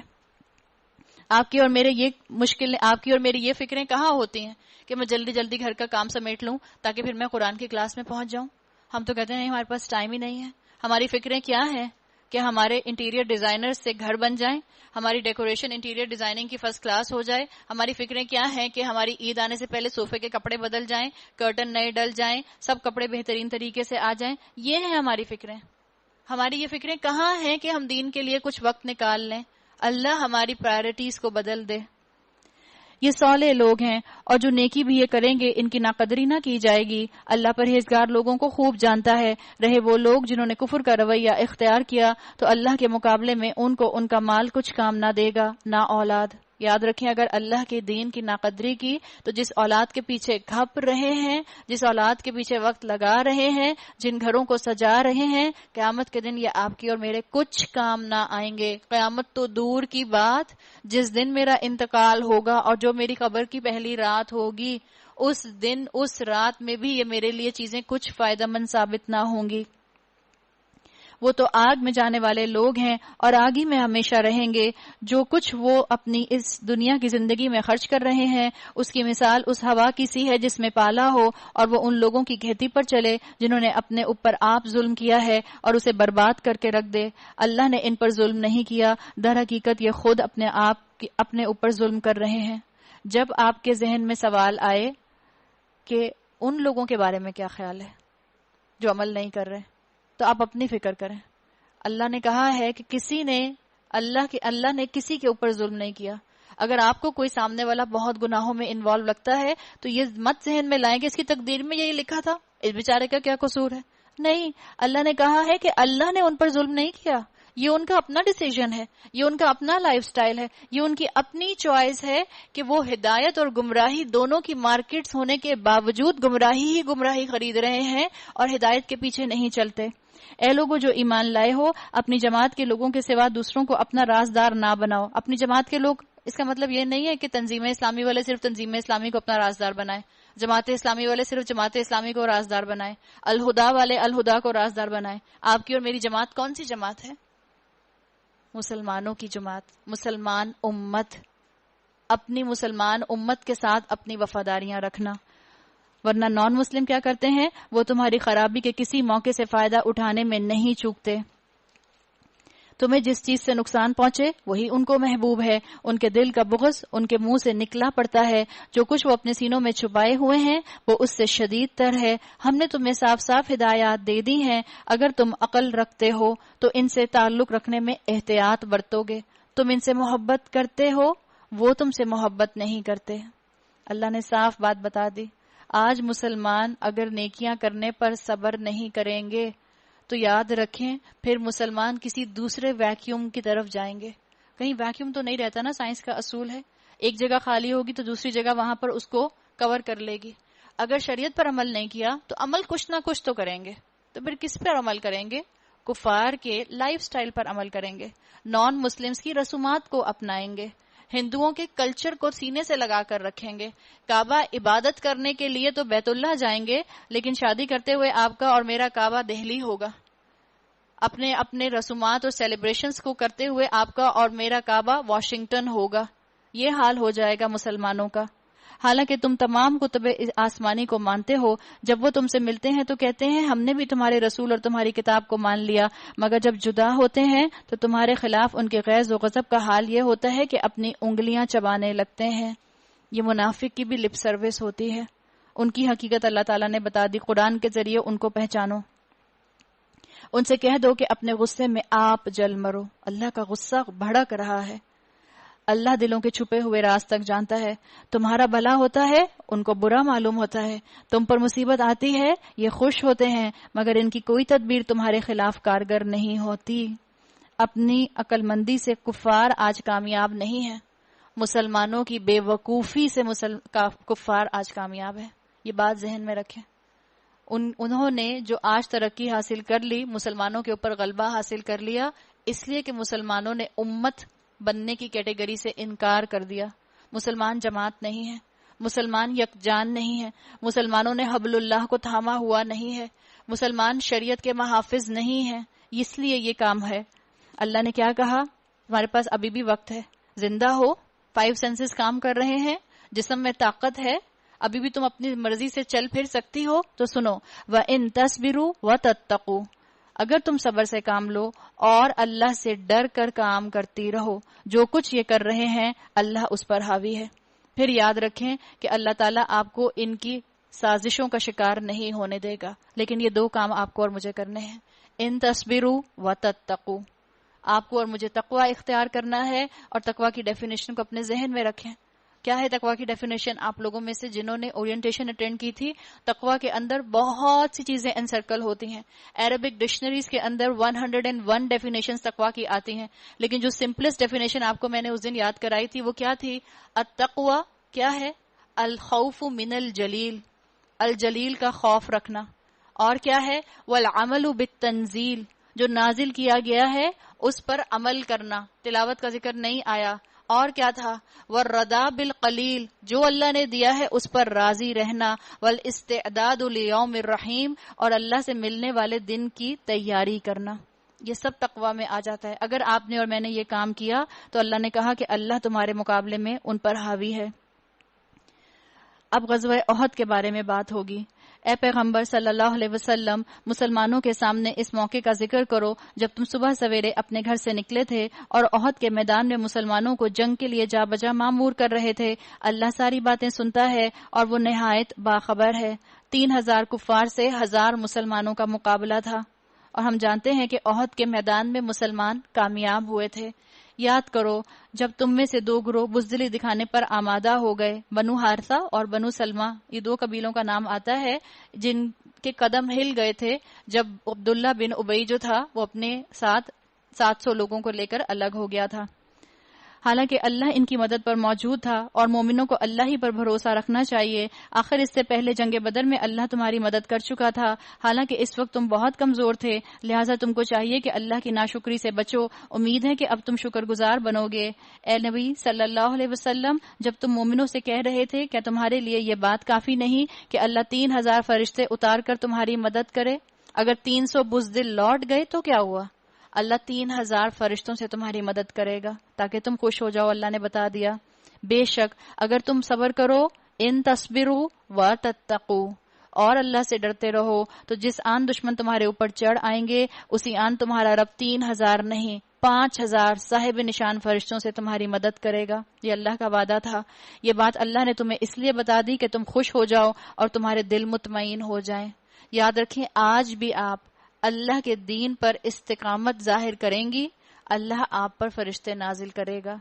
آپ کی اور میری یہ فکریں کہاں ہوتی ہیں کہ میں جلدی جلدی گھر کا کام سمیٹ لوں تاکہ پھر میں قرآن کی کلاس میں پہنچ جاؤں. ہم تو کہتے ہیں نہیں، ہمارے پاس ٹائم ہی نہیں ہے. ہماری فکریں کیا ہیں کہ ہمارے انٹیریئر ڈیزائنر سے گھر بن جائیں، ہماری ڈیکوریشن انٹیریئر ڈیزائننگ کی فرسٹ کلاس ہو جائے. ہماری فکریں کیا ہیں کہ ہماری عید آنے سے پہلے صوفے کے کپڑے بدل جائیں، کرٹن نئے ڈل جائیں، سب کپڑے بہترین طریقے سے آ جائیں. یہ ہیں ہماری فکریں. ہماری یہ فکریں کہاں ہیں کہ ہم دین کے لیے کچھ وقت نکال لیں. اللہ ہماری پرائرٹیز کو بدل دے. یہ صالح لوگ ہیں اور جو نیکی بھی یہ کریں گے ان کی ناقدری نہ کی جائے گی. اللہ پرہیزگار لوگوں کو خوب جانتا ہے. رہے وہ لوگ جنہوں نے کفر کا رویہ اختیار کیا تو اللہ کے مقابلے میں ان کو ان کا مال کچھ کام نہ دے گا، نہ اولاد. یاد رکھیں اگر اللہ کے دین کی ناقدری کی تو جس اولاد کے پیچھے کھپ رہے ہیں، جس اولاد کے پیچھے وقت لگا رہے ہیں، جن گھروں کو سجا رہے ہیں، قیامت کے دن یہ آپ کی اور میرے کچھ کام نہ آئیں گے. قیامت تو دور کی بات، جس دن میرا انتقال ہوگا اور جو میری قبر کی پہلی رات ہوگی، اس دن اس رات میں بھی یہ میرے لیے چیزیں کچھ فائدہ مند ثابت نہ ہوں گی. وہ تو آگ میں جانے والے لوگ ہیں اور آگ ہی میں ہمیشہ رہیں گے. جو کچھ وہ اپنی اس دنیا کی زندگی میں خرچ کر رہے ہیں اس کی مثال اس ہوا کی سی ہے جس میں پالا ہو اور وہ ان لوگوں کی کھیتی پر چلے جنہوں نے اپنے اوپر آپ ظلم کیا ہے اور اسے برباد کر کے رکھ دے. اللہ نے ان پر ظلم نہیں کیا، در حقیقت یہ خود اپنے اوپر ظلم کر رہے ہیں. جب آپ کے ذہن میں سوال آئے کہ ان لوگوں کے بارے میں کیا خیال ہے جو عمل نہیں کر رہے، تو آپ اپنی فکر کریں. اللہ نے کہا ہے کہ اللہ نے کسی کے اوپر ظلم نہیں کیا. اگر آپ کو کوئی سامنے والا بہت گناہوں میں انوالو لگتا ہے تو یہ مت ذہن میں لائیں کہ اس کی تقدیر میں یہی لکھا تھا، اس بیچارے کا کیا قصور ہے. نہیں، اللہ نے کہا ہے کہ اللہ نے ان پر ظلم نہیں کیا. یہ ان کا اپنا ڈیسیژن ہے، یہ ان کا اپنا لائف سٹائل ہے، یہ ان کی اپنی چوائس ہے کہ وہ ہدایت اور گمراہی دونوں کی مارکیٹس ہونے کے باوجود گمراہی خرید رہے ہیں اور ہدایت کے پیچھے نہیں چلتے. اے لوگوں جو ایمان لائے ہو، اپنی جماعت کے لوگوں کے سوا دوسروں کو اپنا رازدار نہ بناؤ. اپنی جماعت کے لوگ، اس کا مطلب یہ نہیں ہے کہ تنظیم اسلامی والے صرف تنظیم اسلامی کو اپنا رازدار بنائیں، جماعت اسلامی والے صرف جماعت اسلامی کو رازدار بنائیں، الہدا والے الہدا کو رازدار بنائیں. آپ کی اور میری جماعت کون سی جماعت ہے؟ مسلمانوں کی جماعت، مسلمان امت. اپنی مسلمان امت کے ساتھ اپنی وفاداریاں رکھنا، ورنہ نان مسلم کیا کرتے ہیں؟ وہ تمہاری خرابی کے کسی موقع سے فائدہ اٹھانے میں نہیں چوکتے. تمہیں جس چیز سے نقصان پہنچے وہی ان کو محبوب ہے، ان کے دل کا بغض ان کے منہ سے نکلا پڑتا ہے، جو کچھ وہ اپنے سینوں میں چھپائے ہوئے ہیں وہ اس سے شدید تر ہے۔ ہم نے تمہیں صاف صاف ہدایات دے دی ہیں، اگر تم عقل رکھتے ہو تو ان سے تعلق رکھنے میں احتیاط برتو گے۔ تم ان سے محبت کرتے ہو، وہ تم سے محبت نہیں کرتے۔ اللہ نے صاف بات بتا دی۔ آج مسلمان اگر نیکیاں کرنے پر صبر نہیں کریں گے تو یاد رکھیں پھر مسلمان کسی دوسرے ویکیوم کی طرف جائیں گے۔ کہیں ویکیوم تو نہیں رہتا نا، سائنس کا اصول ہے ایک جگہ خالی ہوگی تو دوسری جگہ وہاں پر اس کو کور کر لے گی۔ اگر شریعت پر عمل نہیں کیا تو عمل کچھ نہ کچھ تو کریں گے، تو پھر کس پر عمل کریں گے؟ کفار کے لائف سٹائل پر عمل کریں گے، نان مسلمز کی رسومات کو اپنائیں گے، ہندوؤں کے کلچر کو سینے سے لگا کر رکھیں گے۔ کعبہ عبادت کرنے کے لیے تو بیت اللہ جائیں گے، لیکن شادی کرتے ہوئے آپ کا اور میرا کعبہ دہلی ہوگا۔ اپنے اپنے رسومات اور سیلیبریشنز کو کرتے ہوئے آپ کا اور میرا کعبہ واشنگٹن ہوگا۔ یہ حال ہو جائے گا مسلمانوں کا۔ حالانکہ تم تمام کتب آسمانی کو مانتے ہو، جب وہ تم سے ملتے ہیں تو کہتے ہیں ہم نے بھی تمہارے رسول اور تمہاری کتاب کو مان لیا، مگر جب جدا ہوتے ہیں تو تمہارے خلاف ان کے غیظ و غضب کا حال یہ ہوتا ہے کہ اپنی انگلیاں چبانے لگتے ہیں۔ یہ منافق کی بھی لپ سروس ہوتی ہے۔ ان کی حقیقت اللہ تعالیٰ نے بتا دی، قرآن کے ذریعے ان کو پہچانو۔ ان سے کہہ دو کہ اپنے غصے میں آپ جل مرو۔ اللہ کا غصہ بھڑک رہا ہے۔ اللہ دلوں کے چھپے ہوئے راز تک جانتا ہے۔ تمہارا بھلا ہوتا ہے، ان کو برا معلوم ہوتا ہے۔ تم پر مصیبت آتی ہے، یہ خوش ہوتے ہیں، مگر ان کی کوئی تدبیر تمہارے خلاف کارگر نہیں ہوتی۔ اپنی عقل مندی سے کفار آج کامیاب نہیں ہیں، مسلمانوں کی بے وقوفی سے کفار آج کامیاب ہے۔ یہ بات ذہن میں رکھیں۔ انہوں نے جو آج ترقی حاصل کر لی، مسلمانوں کے اوپر غلبہ حاصل کر لیا، اس لیے کہ مسلمانوں نے امت بننے کی کیٹیگری سے انکار کر دیا۔ مسلمان جماعت نہیں ہے، مسلمان یکجان نہیں ہے، مسلمانوں نے حبل اللہ کو تھاما ہوا نہیں ہے، مسلمان شریعت کے محافظ نہیں ہیں۔ اس لیے یہ کام ہے۔ اللہ نے کیا کہا؟ تمہارے پاس ابھی بھی وقت ہے، زندہ ہو، 5 سینسز کام کر رہے ہیں، جسم میں طاقت ہے، ابھی بھی تم اپنی مرضی سے چل پھر سکتی ہو، تو سنو وَإِن تَصْبِرُوا وَتَتَّقُوا، اگر تم صبر سے کام لو اور اللہ سے ڈر کر کام کرتی رہو، جو کچھ یہ کر رہے ہیں اللہ اس پر حاوی ہے۔ پھر یاد رکھیں کہ اللہ تعالیٰ آپ کو ان کی سازشوں کا شکار نہیں ہونے دے گا، لیکن یہ 2 کام آپ کو اور مجھے کرنے ہیں۔ ان تصبروا وتتقوا، آپ کو اور مجھے تقوی اختیار کرنا ہے، اور تقوی کی ڈیفینیشن کو اپنے ذہن میں رکھیں۔ کیا ہے تقوی کی ڈیفینیشن؟ آپ لوگوں میں سے جنہوں نے اورینٹیشن اٹینڈ کی تھی، تقوی کے اندر بہت سی چیزیں انسرکل ہوتی ہیں۔ عربک ڈکشنریز کے اندر 101 ڈیفینیشنز تقوی کی آتی ہیں، لیکن جو سمپلسٹ ڈیفینیشن آپ کو میں نے اس دن یاد کرائی تھی وہ کیا تھی؟ التقوی کیا ہے؟ الخوف من الجلیل، الجلیل کا خوف رکھنا۔ اور کیا ہے؟ والعمل بالتنزیل، جو نازل کیا گیا ہے اس پر عمل کرنا۔ تلاوت کا ذکر نہیں آیا۔ اور کیا تھا؟ والرضا بالقلیل، جو اللہ نے دیا ہے اس پر راضی رہنا۔ والاستعداد لیوم الرحیم، اور اللہ سے ملنے والے دن کی تیاری کرنا۔ یہ سب تقوی میں آ جاتا ہے۔ اگر آپ نے اور میں نے یہ کام کیا تو اللہ نے کہا کہ اللہ تمہارے مقابلے میں ان پر حاوی ہے۔ اب غزوہ احد کے بارے میں بات ہوگی۔ اے پیغمبر صلی اللہ علیہ وسلم، مسلمانوں کے سامنے اس موقع کا ذکر کرو جب تم صبح سویرے اپنے گھر سے نکلے تھے اور احد کے میدان میں مسلمانوں کو جنگ کے لیے جا بجا مامور کر رہے تھے۔ اللہ ساری باتیں سنتا ہے اور وہ نہایت باخبر ہے۔ 3000 کفار سے 1000 مسلمانوں کا مقابلہ تھا، اور ہم جانتے ہیں کہ احد کے میدان میں مسلمان کامیاب ہوئے تھے۔ یاد کرو جب تم میں سے 2 گروہ بزدلی دکھانے پر آمادہ ہو گئے، بنو حارثہ اور بنو سلمہ، یہ 2 قبیلوں کا نام آتا ہے جن کے قدم ہل گئے تھے جب عبداللہ بن ابی جو تھا وہ اپنے ساتھ 700 لوگوں کو لے کر الگ ہو گیا تھا۔ حالانکہ اللہ ان کی مدد پر موجود تھا اور مومنوں کو اللہ ہی پر بھروسہ رکھنا چاہیے۔ آخر اس سے پہلے جنگ بدر میں اللہ تمہاری مدد کر چکا تھا، حالانکہ اس وقت تم بہت کمزور تھے، لہٰذا تم کو چاہیے کہ اللہ کی ناشکری سے بچو۔ امید ہے کہ اب تم شکر گزار بنو گے۔ اے نبی صلی اللہ علیہ وسلم، جب تم مومنوں سے کہہ رہے تھے کیا تمہارے لیے یہ بات کافی نہیں کہ اللہ 3000 فرشتے اتار کر تمہاری مدد کرے؟ اگر 300 بزدل لوٹ گئے تو کیا ہوا؟ اللہ 3000 فرشتوں سے تمہاری مدد کرے گا تاکہ تم خوش ہو جاؤ۔ اللہ نے بتا دیا بے شک اگر تم صبر کرو، ان تصبروا وتتقوا، اور اللہ سے ڈرتے رہو، تو جس آن دشمن تمہارے اوپر چڑھ آئیں گے اسی آن تمہارا رب 3000 نہیں 5000 صاحب نشان فرشتوں سے تمہاری مدد کرے گا. یہ اللہ کا وعدہ تھا. یہ بات اللہ نے تمہیں اس لیے بتا دی کہ تم خوش ہو جاؤ اور تمہارے دل مطمئن ہو جائیں. یاد رکھیں آج بھی آپ اللہ کے دین پر استقامت ظاہر کریں گی، اللہ آپ پر فرشتے نازل کرے گا.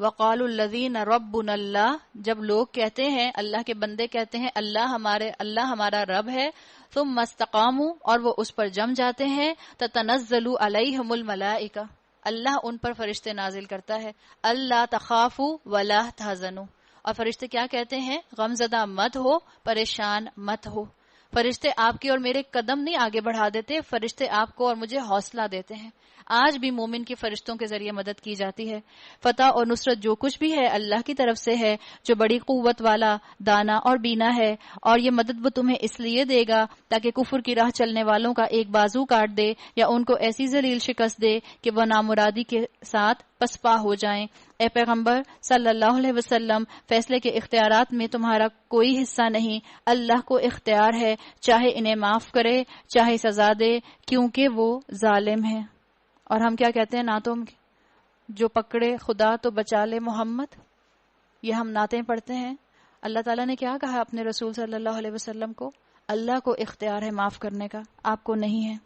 وقال الذین ربنا اللہ، جب لوگ کہتے ہیں، اللہ کے بندے کہتے ہیں اللہ ہمارا رب ہے، ثم استقاموا، اور وہ اس پر جم جاتے ہیں، تتنزل علیہم الملائکہ، اللہ ان پر فرشتے نازل کرتا ہے، اللہ تخافوا ولا تحزنوا، اور فرشتے کیا کہتے ہیں؟ غم زدہ مت ہو، پریشان مت ہو. فرشتے آپ کے اور میرے قدم نہیں آگے بڑھا دیتے، فرشتے آپ کو اور مجھے حوصلہ دیتے ہیں. آج بھی مومن کی فرشتوں کے ذریعے مدد کی جاتی ہے. فتح اور نصرت جو کچھ بھی ہے اللہ کی طرف سے ہے، جو بڑی قوت والا، دانا اور بینا ہے، اور یہ مدد وہ تمہیں اس لیے دے گا تاکہ کفر کی راہ چلنے والوں کا ایک بازو کاٹ دے یا ان کو ایسی ذلیل شکست دے کہ وہ نامرادی کے ساتھ پسپا ہو جائیں. اے پیغمبر صلی اللہ علیہ وسلم، فیصلے کے اختیارات میں تمہارا کوئی حصہ نہیں، اللہ کو اختیار ہے، چاہے انہیں معاف کرے چاہے سزا دے، کیونکہ وہ ظالم ہے. اور ہم کیا کہتے ہیں نعتوں میں؟ جو پکڑے خدا تو بچا لے محمد. یہ ہم نعتیں پڑھتے ہیں. اللہ تعالیٰ نے کیا کہا اپنے رسول صلی اللہ علیہ وسلم کو؟ اللہ کو اختیار ہے معاف کرنے کا، آپ کو نہیں ہے.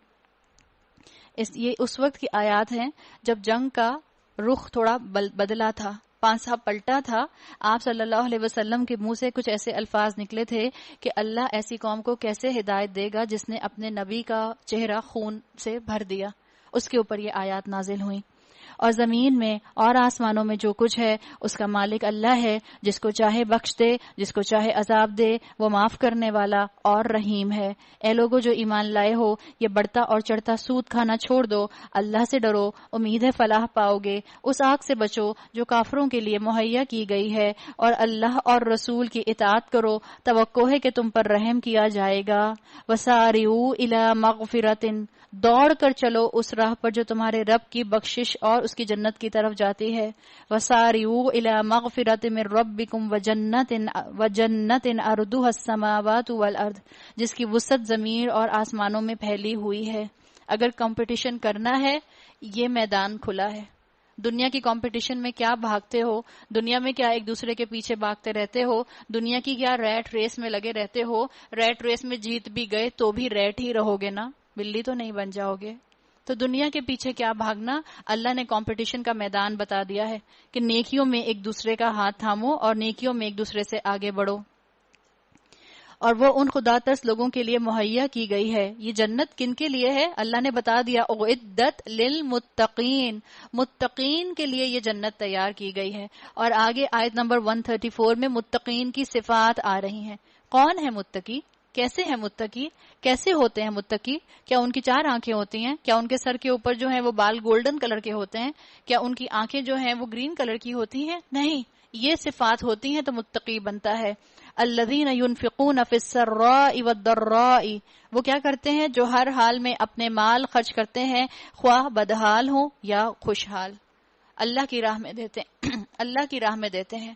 یہ اس وقت کی آیات ہیں جب جنگ کا رخ تھوڑا بدلا تھا، پانسا پلٹا تھا. آپ صلی اللہ علیہ وسلم کے منہ سے کچھ ایسے الفاظ نکلے تھے کہ اللہ ایسی قوم کو کیسے ہدایت دے گا جس نے اپنے نبی کا چہرہ خون سے بھر دیا. اس کے اوپر یہ آیات نازل ہوئیں. اور زمین میں اور آسمانوں میں جو کچھ ہے اس کا مالک اللہ ہے، جس کو چاہے بخش دے، جس کو چاہے عذاب دے، وہ معاف کرنے والا اور رحیم ہے. اے لوگو جو ایمان لائے ہو، یہ بڑھتا اور چڑھتا سود کھانا چھوڑ دو، اللہ سے ڈرو، امید ہے فلاح پاؤ گے. اس آگ سے بچو جو کافروں کے لیے مہیا کی گئی ہے، اور اللہ اور رسول کی اطاعت کرو، توقع ہے کہ تم پر رحم کیا جائے گا. وسارعوا الی مغفرۃ، دوڑ کر چلو اس راہ پر جو تمہارے رب کی بخشش اور اس کی جنت کی طرف جاتی ہے. وسارعوا الی مغفرۃ من ربکم وجنۃ عرضها السماوات والارض، جس کی وسعت زمین اور آسمانوں میں پھیلی ہوئی ہے. اگر کمپٹیشن کرنا ہے، یہ میدان کھلا ہے. دنیا کی کمپٹیشن میں کیا بھاگتے ہو؟ دنیا میں کیا ایک دوسرے کے پیچھے بھاگتے رہتے ہو؟ دنیا کی کیا ریٹ ریس میں لگے رہتے ہو؟ ریٹ ریس میں جیت بھی گئے تو بھی ریٹ ہی رہو گے نا، بلی تو نہیں بن جاؤ گے. تو دنیا کے پیچھے کیا بھاگنا؟ اللہ نے کمپٹیشن کا میدان بتا دیا ہے کہ نیکیوں میں ایک دوسرے کا ہاتھ تھامو اور نیکیوں میں ایک دوسرے سے آگے بڑھو. اور وہ ان خدا ترس لوگوں کے لیے مہیا کی گئی ہے. یہ جنت کن کے لیے ہے؟ اللہ نے بتا دیا، اعدت للمتقین، متقین کے لیے یہ جنت تیار کی گئی ہے. اور آگے آیت نمبر 134 میں متقین کی صفات آ رہی ہیں. کون ہے متقی؟ کیسے ہیں متقی؟ کیسے ہوتے ہیں متقی؟ کیا ان کی 4 آنکھیں ہوتی ہیں؟ کیا ان کے سر کے اوپر جو ہیں وہ بال گولڈن کلر کے ہوتے ہیں؟ کیا ان کی آنکھیں جو ہیں وہ گرین کلر کی ہوتی ہیں؟ نہیں، یہ صفات ہوتی ہیں تو متقی بنتا ہے. الذین ينفقون فی السراء والضراء، وہ کیا کرتے ہیں؟ جو ہر حال میں اپنے مال خرچ کرتے ہیں، خواہ بدحال ہوں یا خوشحال. اللہ کی راہ میں دیتے ہیں اللہ کی راہ میں دیتے ہیں،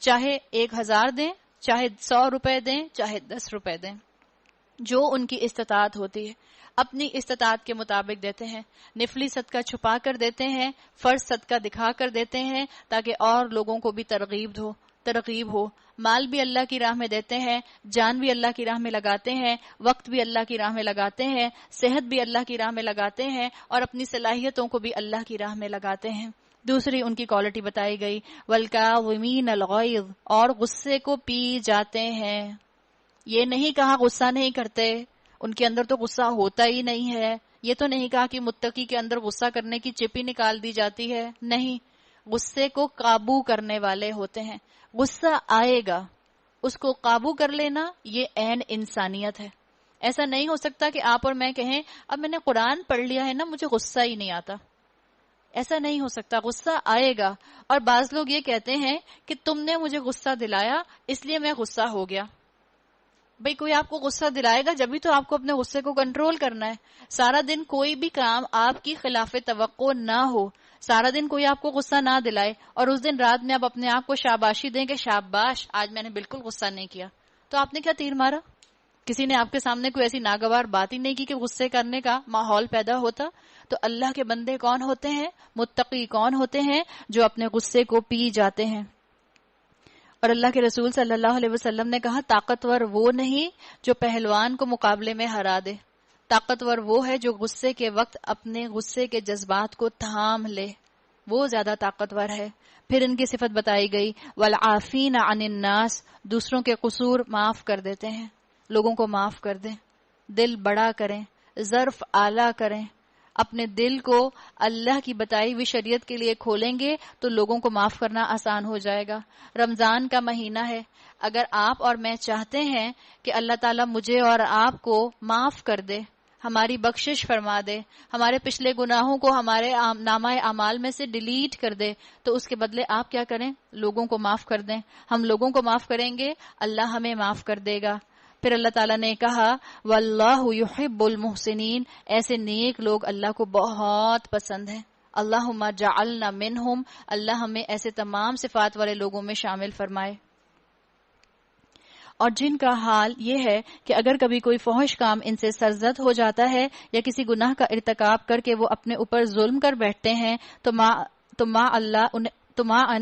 چاہے 1000 دیں، چاہے 100 روپے دیں، چاہے 10 روپے دیں، جو ان کی استطاعت ہوتی ہے اپنی استطاعت کے مطابق دیتے ہیں. نفلی صدقہ چھپا کر دیتے ہیں، فرض صدقہ دکھا کر دیتے ہیں تاکہ اور لوگوں کو بھی ترغیب ہو. مال بھی اللہ کی راہ میں دیتے ہیں، جان بھی اللہ کی راہ میں لگاتے ہیں، وقت بھی اللہ کی راہ میں لگاتے ہیں، صحت بھی اللہ کی راہ میں لگاتے ہیں، اور اپنی صلاحیتوں کو بھی اللہ کی راہ میں لگاتے ہیں. دوسری ان کی کوالٹی بتائی گئی، والکاظمین الغیظ، اور غصے کو پی جاتے ہیں. یہ نہیں کہا غصہ نہیں کرتے، ان کے اندر تو غصہ ہوتا ہی نہیں ہے. یہ تو نہیں کہا کہ متقی کے اندر غصہ کرنے کی چپی نکال دی جاتی ہے، نہیں، غصے کو قابو کرنے والے ہوتے ہیں. غصہ آئے گا، اس کو قابو کر لینا، یہ عین انسانیت ہے. ایسا نہیں ہو سکتا کہ آپ اور میں کہیں اب میں نے قرآن پڑھ لیا ہے نا مجھے غصہ ہی نہیں آتا. ایسا نہیں ہو سکتا، غصہ آئے گا. اور بعض لوگ یہ کہتے ہیں کہ تم نے مجھے غصہ دلایا اس لیے میں غصہ ہو گیا. بھئی کوئی آپ کو غصہ دلائے گا جبھی تو آپ کو اپنے غصے کو کنٹرول کرنا ہے. سارا دن کوئی بھی کام آپ کی خلاف توقع نہ ہو، سارا دن کوئی آپ کو غصہ نہ دلائے، اور اس دن رات میں آپ اپنے آپ کو شاباشی دیں کہ شاباش آج میں نے بالکل غصہ نہیں کیا، تو آپ نے کیا تیر مارا؟ کسی نے آپ کے سامنے کوئی ایسی ناگوار بات ہی نہیں کی کہ غصے کرنے کا ماحول پیدا ہوتا. تو اللہ کے بندے کون ہوتے ہیں؟ متقی کون ہوتے ہیں؟ جو اپنے غصے کو پی جاتے ہیں. اور اللہ کے رسول صلی اللہ علیہ وسلم نے کہا طاقتور وہ نہیں جو پہلوان کو مقابلے میں ہرا دے، طاقتور وہ ہے جو غصے کے وقت اپنے غصے کے جذبات کو تھام لے، وہ زیادہ طاقتور ہے. پھر ان کی صفت بتائی گئی والعافین عن الناس، دوسروں کے قصور معاف کر دیتے ہیں، لوگوں کو معاف کر دیں، دل بڑا کریں، ظرف اعلیٰ کریں. اپنے دل کو اللہ کی بتائی ہوئی شریعت کے لیے کھولیں گے تو لوگوں کو معاف کرنا آسان ہو جائے گا. رمضان کا مہینہ ہے، اگر آپ اور میں چاہتے ہیں کہ اللہ تعالیٰ مجھے اور آپ کو معاف کر دے، ہماری بخشش فرما دے، ہمارے پچھلے گناہوں کو ہمارے نامہ اعمال میں سے ڈیلیٹ کر دے، تو اس کے بدلے آپ کیا کریں؟ لوگوں کو معاف کر دیں. ہم لوگوں کو معاف کریں گے، اللہ ہمیں معاف کر دے گا. پھر اللہ تعالیٰ نے کہا واللہ یحب المحسنین، ایسے نیک لوگ اللہ کو بہت پسند ہیں. اللہم جعلنا منہم، اللہ ہمیں ایسے تمام صفات والے لوگوں میں شامل فرمائے. اور جن کا حال یہ ہے کہ اگر کبھی کوئی فحش کام ان سے سرزد ہو جاتا ہے یا کسی گناہ کا ارتکاب کر کے وہ اپنے اوپر ظلم کر بیٹھتے ہیں تو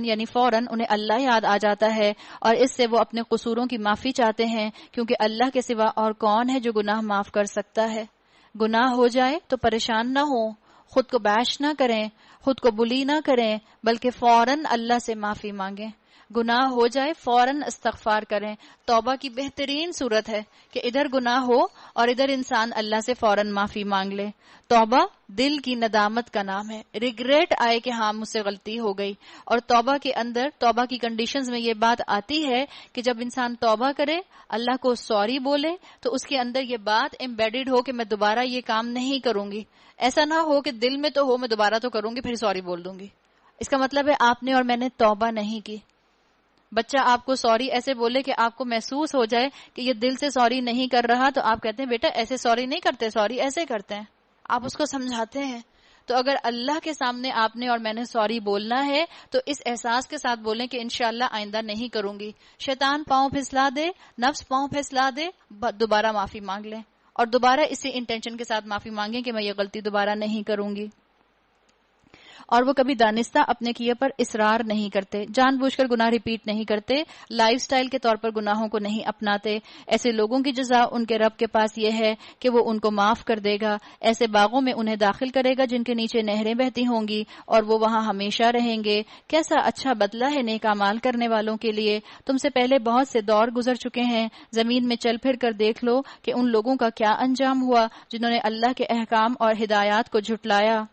یعنی فوراً انہیں اللہ یاد آ جاتا ہے اور اس سے وہ اپنے قصوروں کی معافی چاہتے ہیں، کیونکہ اللہ کے سوا اور کون ہے جو گناہ معاف کر سکتا ہے. گناہ ہو جائے تو پریشان نہ ہو، خود کو بیش نہ کریں، خود کو بلی نہ کریں، بلکہ فوراً اللہ سے معافی مانگیں. گناہ ہو جائے فوراً استغفار کریں. توبہ کی بہترین صورت ہے کہ ادھر گناہ ہو اور ادھر انسان اللہ سے فوراً معافی مانگ لے. توبہ دل کی ندامت کا نام ہے، ریگریٹ آئے کہ ہاں مجھ سے غلطی ہو گئی. اور توبہ کے اندر، توبہ کی کنڈیشنز میں یہ بات آتی ہے کہ جب انسان توبہ کرے، اللہ کو سوری بولے، تو اس کے اندر یہ بات ایمبیڈڈ ہو کہ میں دوبارہ یہ کام نہیں کروں گی. ایسا نہ ہو کہ دل میں تو ہو میں دوبارہ تو کروں گی پھر سوری بول دوں گی. اس کا مطلب ہے آپ نے اور میں نے توبہ نہیں کی. بچہ آپ کو سوری ایسے بولے کہ آپ کو محسوس ہو جائے کہ یہ دل سے سوری نہیں کر رہا، تو آپ کہتے ہیں بیٹا ایسے سوری نہیں کرتے، سوری ایسے کرتے ہیں. آپ اس کو سمجھاتے ہیں. تو اگر اللہ کے سامنے آپ نے اور میں نے سوری بولنا ہے تو اس احساس کے ساتھ بولیں کہ انشاءاللہ آئندہ نہیں کروں گی. شیطان پاؤں پھسلا دے، نفس پاؤں پھسلا دے، دوبارہ معافی مانگ لیں اور دوبارہ اسی انٹینشن کے ساتھ معافی مانگیں کہ میں یہ غلطی دوبارہ نہیں کروں گی. اور وہ کبھی دانستہ اپنے کیے پر اصرار نہیں کرتے، جان بوجھ کر گناہ ریپیٹ نہیں کرتے، لائف سٹائل کے طور پر گناہوں کو نہیں اپناتے. ایسے لوگوں کی جزا ان کے رب کے پاس یہ ہے کہ وہ ان کو معاف کر دے گا، ایسے باغوں میں انہیں داخل کرے گا جن کے نیچے نہریں بہتی ہوں گی اور وہ وہاں ہمیشہ رہیں گے. کیسا اچھا بدلہ ہے نیک اعمال کرنے والوں کے لیے. تم سے پہلے بہت سے دور گزر چکے ہیں، زمین میں چل پھر کر دیکھ لو کہ ان لوگوں کا کیا انجام ہوا جنہوں نے اللہ کے احکام اور ہدایات کو جھٹلایا.